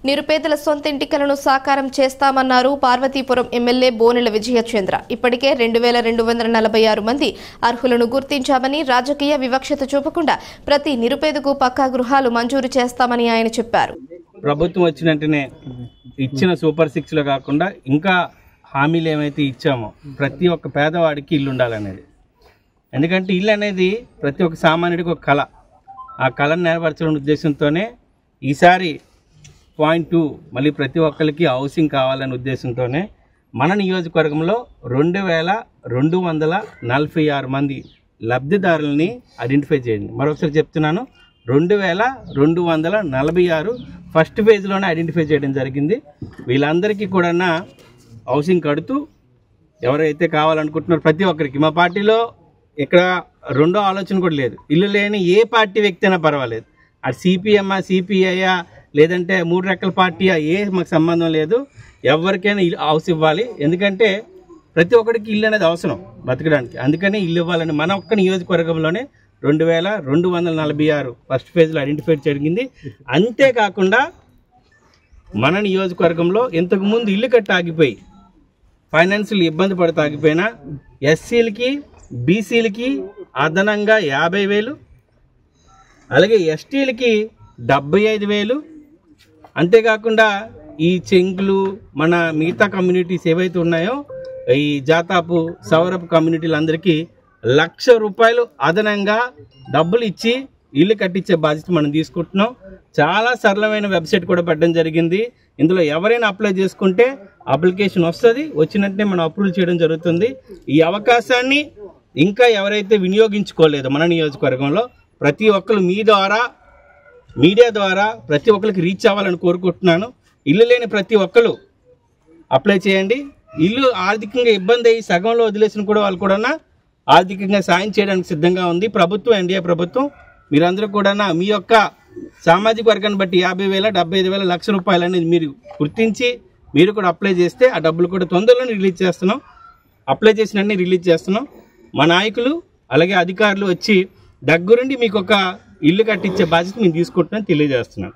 నిరుపేదల సొంత ఇంటి కలను సాకారం చేస్తామన్నారు పార్వతీపురం ఎమ్మెల్యే బోనెల విజయచంద్ర. ఇప్పటికే 2246 మంది అర్హులను గుర్తించామని, రాజకీయ వివక్షత చూపకుండా ప్రతి నిరుపేదకు పక్కా గృహాలు మంజూరు చేస్తామని ఆయన చెప్పారు. ప్రభుత్వం వచ్చినట్టునే ఇచ్చిన సూపర్ 6లో కాకుండా ఇంకా హామీలు ఏమైతే ఇచ్చామో ప్రతి ఒక్క పేదవాడికి ఇల్లు ఉండాలనేది. ఎందుకంటే ఇల్లు అనేది ప్రతి ఒక్క సామాన్యుడికి ఒక కళ. ఆ కళను నెరవేర్చడం ఉద్దేశంతోనే ఈసారి పాయింట్ 2 మళ్ళీ ప్రతి ఒక్కరికి హౌసింగ్ కావాలనే ఉద్దేశంతోనే మన నియోజకవర్గంలో 2246 మంది లబ్ధిదారులని ఐడెంటిఫై చేయండి. మరొకసారి చెప్తున్నాను, 2246 ఫస్ట్ ఫేజ్లోనే ఐడెంటిఫై చేయడం జరిగింది. వీళ్ళందరికీ కూడా హౌసింగ్ కడుతూ ఎవరైతే కావాలనుకుంటున్నారో ప్రతి ఒక్కరికి, మా పార్టీలో ఇక్కడ రెండో ఆలోచన కూడా లేదు. ఇల్లు లేని ఏ పార్టీ వ్యక్తి అయినా పర్వాలేదు, అది సిపిఎమ్మా, సిపిఐయా, లేదంటే 3 రెక్కల పార్టీయా, మాకు సంబంధం లేదు. ఎవరికైనా హౌస్ ఇవ్వాలి. ఎందుకంటే ప్రతి ఒక్కరికి ఇల్లు అనేది అవసరం బతకడానికి. అందుకని ఇల్లు ఇవ్వాలని మన ఒక్క నియోజకవర్గంలోనే 2246 ఫస్ట్ ఫేజ్లో ఐడెంటిఫై జరిగింది. అంతేకాకుండా మన నియోజకవర్గంలో ఇంతకుముందు ఇల్లు కట్టి ఆగిపోయి ఫైనాన్షియల్ ఇబ్బంది పడుతూ ఆగిపోయినా ఎస్సీలకి, బీసీలకి అదనంగా 50,000, అలాగే ఎస్టీలకి 75,000, అంతేకాకుండా ఈ చెంగులు మన మిగతా కమ్యూనిటీస్ ఏవైతే ఉన్నాయో ఈ జాతాపు, సౌరపు కమ్యూనిటీలందరికీ ₹1,00,000 అదనంగా డబ్బులు ఇచ్చి ఇల్లు కట్టించే బాధ్యత మనం తీసుకుంటున్నాం. చాలా సరళమైన వెబ్సైట్ కూడా పెట్టడం జరిగింది. ఇందులో ఎవరైనా అప్లై చేసుకుంటే అప్లికేషన్ వస్తుంది, వచ్చినట్టే మనం అప్రూవల్ చేయడం జరుగుతుంది. ఈ అవకాశాన్ని ఇంకా ఎవరైతే వినియోగించుకోలేదో మన నియోజకవర్గంలో ప్రతి ఒక్కరు మీ ద్వారా, మీడియా ద్వారా ప్రతి ఒక్కరికి రీచ్ అవ్వాలని కోరుకుంటున్నాను. ఇల్లు లేని ప్రతి ఒక్కరు అప్లై చేయండి. ఇల్లు ఆర్థికంగా ఇబ్బంది అయ్యి సగంలో వదిలేసిన కూడా వాళ్ళు కూడా ఆర్థికంగా సాయం చేయడానికి సిద్ధంగా ఉంది ప్రభుత్వం, ఎన్డీఏ ప్రభుత్వం. మీరందరూ కూడా మీ యొక్క సామాజిక వర్గాన్ని బట్టి 50,000, 75,000, ₹1,00,000 అనేది మీరు గుర్తించి మీరు కూడా అప్లై చేస్తే ఆ డబ్బులు కూడా తొందరలోనే రిలీజ్ చేస్తున్నాం. అప్లై చేసినన్ని రిలీజ్ చేస్తున్నాం. మా నాయకులు అలాగే అధికారులు వచ్చి దగ్గరుండి మీకు ఒక ఇల్లు కట్టించే బాధ్యత మేము తీసుకుంటున్నాం తెలియజేస్తున్నాం.